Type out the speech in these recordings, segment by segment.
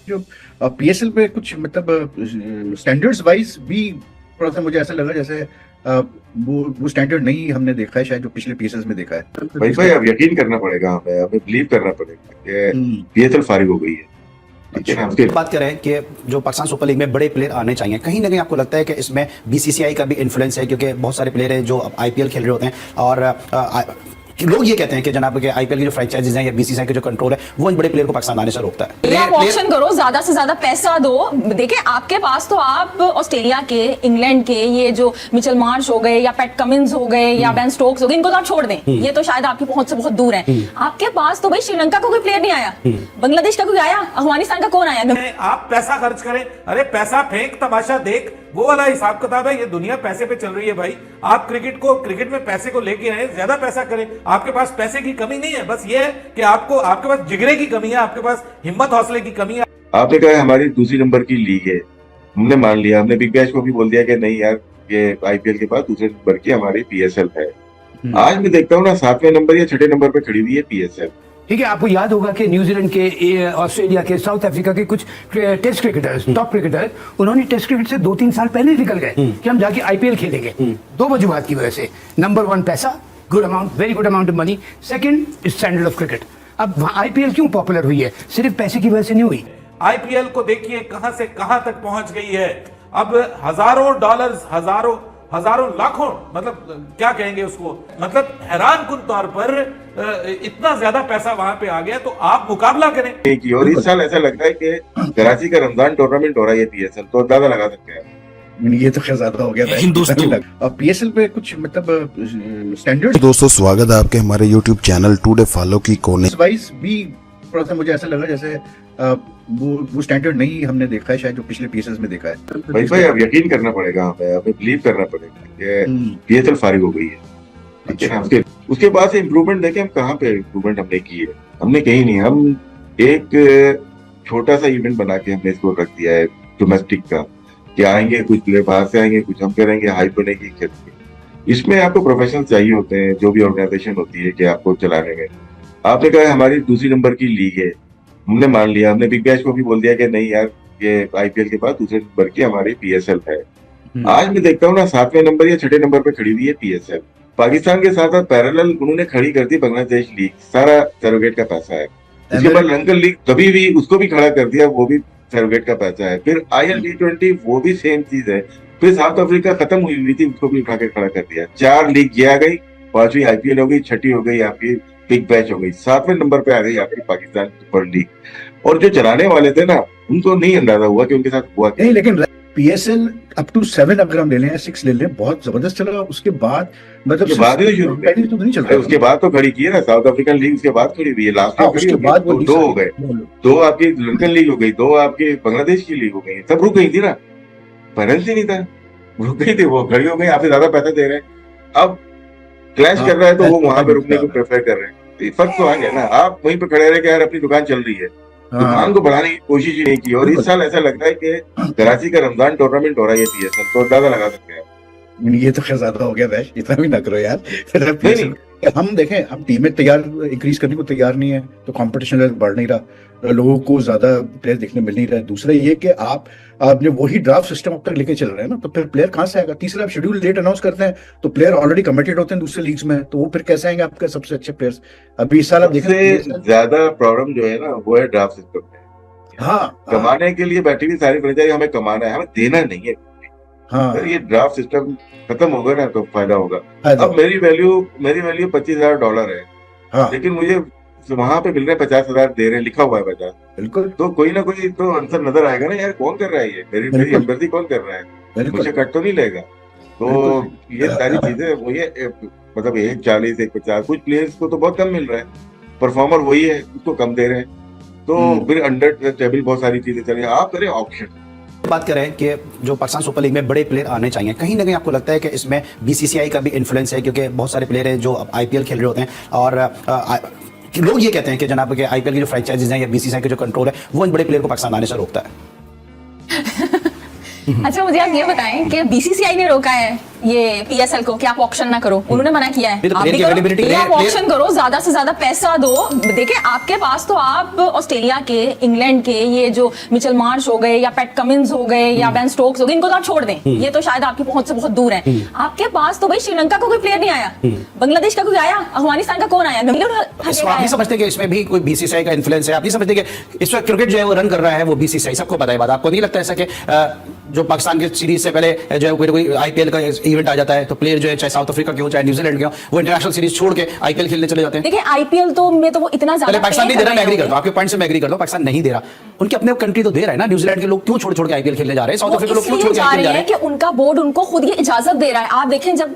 जो पीएसएल पे कुछ मतलब स्टैंडर्ड्स वाइज भी थोड़ा सा मुझे ऐसा लगा जैसे वो स्टैंडर्ड नहीं हमने देखा है शायद जो पिछले पीएसएल में देखा है। भाई अब यकीन करना पड़ेगा, हमें बिलीव करना पड़ेगा कि पीएसएल फारिग हो गई है। बात करें कि जो पाकिस्तान सुपर लीग में बड़े प्लेयर आने चाहिए, कहीं ना कहीं आपको लगता है कि इसमें बीसीसीआई का भी इन्फ्लुएंस है, क्योंकि बहुत सारे प्लेयर हैं जो आईपीएल खेल रहे होते हैं और लोग ये कहते हैं कि जनाब के आईपीएल की जो फ्रेंचाइजीज हैं या बीसीसीआई का जो कंट्रोल है वो इन बड़े प्लेयर को पाकिस्तान आने से रोकता है। आप ऑप्शन करो, ज्यादा से ज्यादा पैसा दो। देखिए आपके पास तो आप ऑस्ट्रेलिया के, इंग्लैंड के ये जो मिचेल मार्श हो गए या पैट कमिंस हो गए या बेन स्टोक्स हो गए, इनको तो आप छोड़ दें, ये तो शायद आपकी पहुंच से बहुत दूर है। आपके पास तो भाई श्रीलंका का कोई प्लेयर नहीं आया, बांग्लादेश का कोई आया, अफगानिस्तान का कौन आया? आप पैसा खर्च करें, अरे पैसा फेंक तमाशा देख, वो वाला हिसाब किताब है। ये दुनिया पैसे पे चल रही है भाई। आप क्रिकेट में पैसे को लेके आए, ज्यादा पैसा करें। आपके पास पैसे की कमी नहीं है, बस ये है कि आपके पास जिगरे की कमी है, आपके पास हिम्मत हौसले की कमी है। आपने कहा हमारी दूसरी नंबर की लीग है, हमने मान लिया, हमने बिग बैश को भी बोल दिया कि नहीं यार ये आईपीएल के बाद दूसरे नंबर की हमारी पीएसएल है। आज मैं देखता हूँ ना 7वें नंबर या 6ठे नंबर पे खड़ी हुई है पीएसएल। ठीक है, आपको याद होगा कि न्यूजीलैंड के, ऑस्ट्रेलिया के, साउथ अफ्रीका के कुछ टेस्ट क्रिकेटर्स, टॉप क्रिकेटर, उन्होंने टेस्ट क्रिकेट से 2-3 साल पहले निकल गए कि हम जाके आईपीएल खेलेंगे। दो वजूहात की वजह से, नंबर 1 पैसा, good amount, very good amount of money. Second standard of cricket. अब आईपीएल क्यों पॉपुलर हुई है? सिर्फ पैसे की वजह से नहीं हुई। आईपीएल को देखिए कहां से कहां तक पहुंच गई है। अब हजारों डॉलर्स, हजारों लाखों, मतलब क्या कहेंगे उसको, मतलब हैरान कुन तौर पर इतना ज्यादा पैसा वहां पे आ गया। तो आप मुकाबला करें। और इस साल ऐसा लगता है कि कराची का रमजान टूर्नामेंट हो रहा है पीएसएल, तो अंदाजा लगा सकते हैं। ये तो खैर ज्यादा हो गया। पीएसएल पे कुछ मतलब स्टैंडर्ड। दोस्तों स्वागत है आपके हमारे यूट्यूब चैनल टुडे फॉलो की कोने वाइज भी थोड़ा सा मुझे ऐसा लगा जैसे वो स्टैंडर्ड नहीं हमने देखा है शायद जो पिछले पीएसएल में देखा है। भाई अब यकीन करना पड़ेगा, हमें बिलीव करना पड़ेगा कि पीएसएल फारिग हो गई है। उसके बाद से इम्प्रूवमेंट देखें हम कहाँ पे इम्प्रूवमेंट हमने की है। हमने कहीं नहीं, हम एक छोटा सा इवेंट बना के हमने इसको रख दिया है डोमेस्टिक का, कि आएंगे कुछ प्लेयर बाहर से आएंगे, कुछ हम करेंगे, हाइप बनेगी खेल। इसमें आपको प्रोफेशनल चाहिए होते हैं, जो भी ऑर्गेनाइजेशन होती है कि आपको चलाने में। आपने कहा हमारी दूसरी नंबर की लीग है, हमने मान लिया, हमने बिग बैश को भी बोल दिया कि नहीं यार ये आईपीएल के बाद दूसरे नंबर की हमारी पीएसएल है। आज मैं देखता हूँ ना 7वें नंबर या 6ठे नंबर पे खड़ी हुई है पीएसएल। पाकिस्तान के साथ साथ पैरेलल उन्होंने खड़ी कर दी बांग्लादेश लीग, सारा सरोगेट का पैसा है। उसके बाद लंकन लीग कभी भी उसको भी खड़ा कर दिया, वो भी सरोगेट का पैसा है। फिर IL T20 वो भी सेम चीज है। फिर साउथ अफ्रीका खत्म हुई थी, उसको भी उठा के खड़ा कर दिया। 4 लीग ये आ गई, 5वीं आईपीएल हो गई, 6ठी हो गई आपकी बिग बैच हो गई, 7वें नंबर पे आ गई आपकी पाकिस्तान सुपर लीग। और जो चलाने वाले थे ना उनको नहीं अंदाजा हुआ कि उनके साथ हुआ नहीं, लेकिन पीएसएल अप टू 7 अगर हम ले लें, 6 ले लें, बहुत जबरदस्त चला। उसके बाद मतलब तो नहीं चल रहा, उसके बाद तो खड़ी की है ना साउथ अफ्रीकन लीग, उसके बाद खड़ी हुई है। लास्ट में उसके बाद दो हो गए, 2 आपकी लंकन लीग हो गई, 2 आपकी बांग्लादेश की लीग हो गई। सब रुक गई थी ना, बैलेंस ही नहीं था, रुक गई थी, वो खड़ी हो गई। आपसे ज्यादा पैसा दे रहे हैं, अब क्लैश कर रहा है तो वो वहां पे रुकने को प्रेफर कर रहे हैं। फर्क तो आ गया ना। आप वहीं पे खड़े रहे कि यार अपनी दुकान चल रही है, दुकान को बढ़ाने की कोशिश ही नहीं की। और इस साल ऐसा लगता है कि कराची का रमजान टूर्नामेंट हो रहा है पीएसएल, तो अंदाजा लगा सकते हैं। ये तो खैर ज्यादा हो गया वैश, इतना भी ना करो यार। हम देखें, हम टीमें तैयार इंक्रीज करने को तैयार नहीं है, तो कंपटीशन लेवल बढ़ नहीं रहा, लोगों को ज्यादा प्लेयर देखने मिल नहीं रहा है। दूसरा ये कि आपने वही ड्राफ्ट सिस्टम अब तक लेके चल रहे हैं ना, तो फिर प्लेयर कहाँ से आएगा? तीसरा, आप शेड्यूल लेट अनाउंस करते हैं तो प्लेयर ऑलरेडी कमिटेड होते हैं दूसरे लीग्स में, तो वो फिर कैसे आएंगे आपके सबसे अच्छे प्लेयर्स? अभी इस साल आप देखें ज्यादा प्रॉब्लम जो है ना वो है ड्राफ्ट सिस्टम में। हाँ, कमाने के लिए बैठी हुई सारी फ्रेंचाइजी, हमें कमाना है, हमें देना नहीं है। हाँ, अगर ये ड्राफ्ट सिस्टम खत्म होगा ना तो फायदा होगा। अब मेरी वैल्यू $25,000 है, हाँ, लेकिन मुझे वहां पे मिल रहे 50,000 दे रहे हैं, लिखा हुआ है 50। बिल्कुल, तो कोई ना कोई तो आंसर नजर आएगा ना यार, कौन कर रहा है ये, मेरी हमदर्दी कौन कर रहा है, मुझे कट तो नहीं लेगा। तो ये सारी चीजें वो ये मतलब 140, 150, कुछ प्लेयर्स को तो बहुत कम मिल रहा है, परफॉर्मर वही है उसको कम दे रहे हैं। तो फिर अंडर टेबल बहुत सारी चीजें चल रही है। आप करें ऑप्शन। बात करें कि जो पाकिस्तान सुपर लीग में बड़े प्लेयर आने चाहिए, कहीं ना कहीं आपको लगता है कि इसमें बीसीसीआई का भी इन्फ्लुएंस है, क्योंकि बहुत सारे प्लेयर हैं जो आईपीएल खेल रहे होते हैं और लोग ये कहते हैं कि जनाब के आईपीएल की जो फ्रेंचाइजीज हैं या बीसीसीआई का जो कंट्रोल है वो इन बड़े प्लेयर को पाकिस्तान आने से रोकता है। अच्छा, मुझे आप ये बताएं कि बीसीसीआई ने रोका है ये PSL को कि आप ऑक्शन ना करो, उन्होंने मना किया है। ये तो आप player भी की करो, availability ये आप player- ऑक्शन करो, ज्यादा से ज्यादा पैसा दो। देखिए आपके पास तो आप ऑस्ट्रेलिया के, इंग्लैंड के, ये जो मिचेल मार्श हो गए या पैट कमिंस हो गए या बेन स्टोक्स हो गए, इनको तो आप छोड़ दें, ये तो शायद आपकी पहुंच से बहुत दूर है। आपके पास तो भाई श्रीलंका का कोई प्लेयर नहीं आया, बांग्लादेश का कोई आया, अफगानिस्तान का कौन आया, इसको आप नहीं समझते कि इसमें भी कोई बीसीसीआई का इन्फ्लुएंस है? आप नहीं समझते कि इस वक्त क्रिकेट जो है वो रन कर रहा है वो बीसीसीआई, सबको पता है बात। आपको नहीं लगता ऐसा कि जो पाकिस्तान की सीरीज से पहले जो है कोई आईपीएल का इवेंट आ जाता है तो प्लेयर जो है चाहे साउथ अफ्रीका के हो चाहे न्यूजीलैंड के हो, वो इंटरनेशनल सीरीज छोड़ के आईपीएल खेलने चले जाते हैं? देखिए आईपीएल तो में तो वो इतना पहले ज्यादा पाकिस्तान नहीं दे रहा, मैं एग्री करता हूं, आपके पॉइंट से मैं एग्री करता हूं, पाकिस्तान नहीं दे रहा, उनके अपने कंट्री तो दे रहा है ना। न्यूजीलैंड के लोग क्यों छोड़ छोड़ के आईपीएल खेलने जा रहे हैं? साउथ अफ्रीका के लोग क्यों छोड़ के आईपीएल जा रहे हैं? कि उनका बोर्ड उनको खुद ये इजाजत दे रहा है। आप देखें जब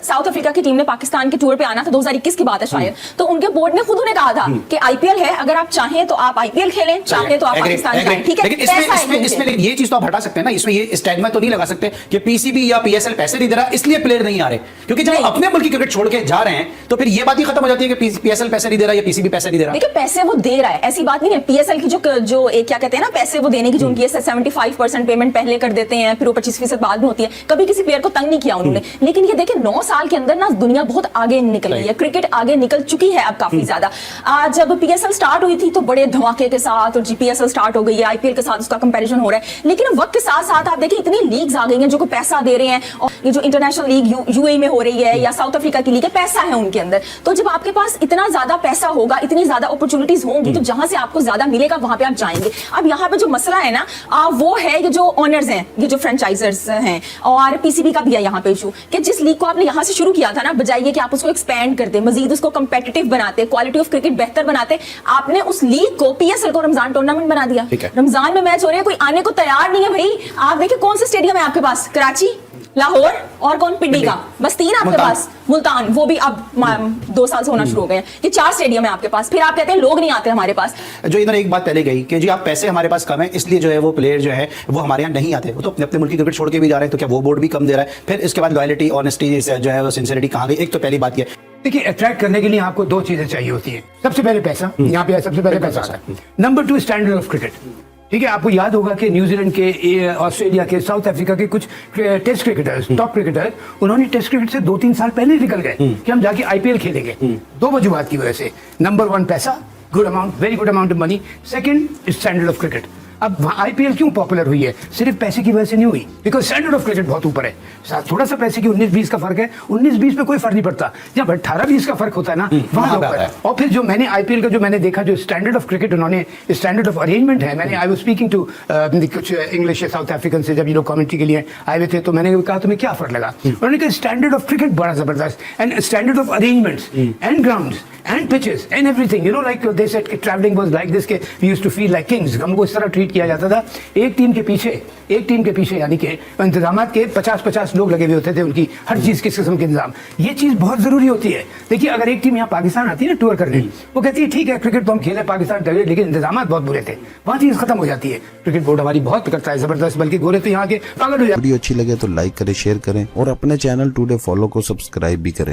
साउथ अफ्रीका की टीम ने पाकिस्तान के टूर पे आना था, 2021 की बात है शायद, तो उनके बोर्ड ने खुद उन्हें कहा था कि आईपीएल है, अगर आप चाहें तो आप आईपीएल खेलें, चाहें तो आप पाकिस्तान जाएं, ठीक है। लेकिन इसमें ये चीज तो आप हटा सकते हैं ना, इसमें ये स्टैग्मा तो नहीं लगा सकते कि पीसीबी या पीएसएल पैसे नहीं दे रहा इसलिए प्लेयर नहीं आ रहे, क्योंकि जब अपने मुल्क की क्रिकेट छोड़ के जा रहे हैं तो फिर ये बात ही खत्म हो जाती है कि पीएसएल पैसे नहीं दे रहा या पीसीबी पैसे नहीं दे रहा। देखिए पैसे वो दे रहा है, ऐसी बात नहीं है। पीएसएल की जो एक क्या कहते हैं ना, पैसे वो देने की जो उनकी 75% पेमेंट पहले कर देते हैं, फिर वो 25% बाद में होती है। कभी किसी प्लेयर को तंग नहीं किया उन्होंने। लेकिन ये देखिए 9 साल के अंदर ना दुनिया बहुत आगे निकल गई है, क्रिकेट आगे निकल चुकी है अब काफी ज्यादा। आज जब पीएसएल स्टार्ट हुई थी तो बड़े धमाके के साथ, और जीपीएसएल स्टार्ट हो गई है, आईपीएल के साथ उसका कंपैरिजन हो रहा है। लेकिन वक्त के साथ साथ आप देखिए इतनी लीग्स आ गई हैं जो को पैसा दे रहे हैं, और ये जो इंटरनेशनल लीग यूएई में हो रही है या साउथ अफ्रीका की लीग है, पैसा है उनके अंदर। तो जब आपके पास इतना ज्यादा पैसा होगा, इतनी ज्यादा अपॉर्चुनिटीज होंगी, तो जहां से आपको ज्यादा मिलेगा वहां पे आप जाएंगे। अब यहाँ पे जो मसला है ना वो है ये जो ओनर्स हैं, ये जो फ्रेंचाइजर्स हैं, और पीसीबी का भी है यहाँ पे इशू कि जिस लीग को आपने यहाँ से शुरू किया था ना, बजाय कि आप उसको एक्सपेंड करते, मजीद उसको कंपेटिटिव बनाते, क्वालिटी ऑफ क्रिकेट बेहतर बनाते, आपने उस लीग को, पीएसएल को रमजान टूर्नामेंट बना दिया। रमजान में मैच हो रहे हैं, कोई आने को तैयार नहीं है भाई। आप देखिए कौन से स्टेडियम है आपके पास, कराची, लाहौर और कौन, पिंडी का, बस 3 आपके पास, मुल्तान, वो भी अब 2 साल से होना शुरू हो गए हैं। ये 4 स्टेडियम है आपके पास। फिर आप कहते हैं लोग नहीं आते हमारे पास। जो इधर एक बात पहले गई कि जी आप पैसे हमारे पास कम है इसलिए जो है वो प्लेयर जो है वो हमारे यहाँ नहीं आते, वो तो अपने अपने मुल्क की क्रिकेट छोड़ के भी जा रहे हैं, तो क्या वो बोर्ड भी कम दे रहा है? फिर इसके बाद लॉयल्टी, ऑनेस्टी जो है वो सिंसियरिटी कहाँ गई? एक तो पहली बात ये, देखिए अट्रैक्ट करने के लिए आपको 2 चीजें चाहिए होती है। सबसे पहले पैसा, यहाँ पे सबसे पहले पैसा आता है। Number 2 standard of cricket. ठीक है, आपको याद होगा कि न्यूजीलैंड के, ऑस्ट्रेलिया के, साउथ अफ्रीका के कुछ टेस्ट क्रिकेटर्स, टॉप क्रिकेटर, उन्होंने टेस्ट क्रिकेट से 2-3 साल पहले निकल गए कि हम जाके आईपीएल खेलेंगे। 2 वजूहात की वजह से। नंबर 1 पैसा, good amount, very good amount of money. Second standard of cricket. अब आईपीएल क्यों पॉपुलर हुई है? सिर्फ पैसे की वजह से नहीं हुई, बिकॉज स्टैंडर्ड ऑफ क्रिकेट बहुत ऊपर है। थोड़ा सा पैसे की 19-20 का फर्क है, 19-20 पे कोई फर्क नहीं पड़ता। जब 18-20 का फर्क होता है ना, वहां ऊपर है। और फिर जो मैंने आईपीएल का जो मैंने देखा, जो स्टैंडर्ड ऑफ क्रिकेट उन्होंने, स्टैंडर्ड ऑफ अरेंजमेंट है, मैंने आई वाज स्पीकिंग टू कुछ इंग्लिश साउथ अफ्रीकन से, जब ये लोग कमेंट्री के लिए आए हुए थे, तो मैंने कहा तुम्हें क्या फर्क लगा? उन्होंने कहा स्टैंडर्ड ऑफ क्रिकेट बड़ा जबरदस्त, and standard of arrangements and grounds and pitches and everything, you know, like they said कि traveling was like this, कि we used to feel like kings, हमको इस तरह ट्रीट किया जाता था। एक टीम के पीछे यानी कि इंतजामात के 50-50 लोग लगे हुए होते थे, उनकी हर चीज किस किस्म के इंतजाम। ये चीज बहुत जरूरी होती है। देखिए अगर एक टीम यहाँ पाकिस्तान आती है ना टूर करने, वो कहती है ठीक है क्रिकेट तो हम खेले पाकिस्तान चले, लेकिन इंतजाम बहुत बुरे थे, वहाँ चीज खत्म हो जाती है। क्रिकेट बोर्ड हमारी बहुत करता है जबरदस्त, बल्कि गोरे तो यहाँ के पागल हो जाते हैं। वीडियो अच्छी लगे तो लाइक करें, शेयर करें और अपने चैनल टुडे फॉलो को सब्सक्राइब भी करें।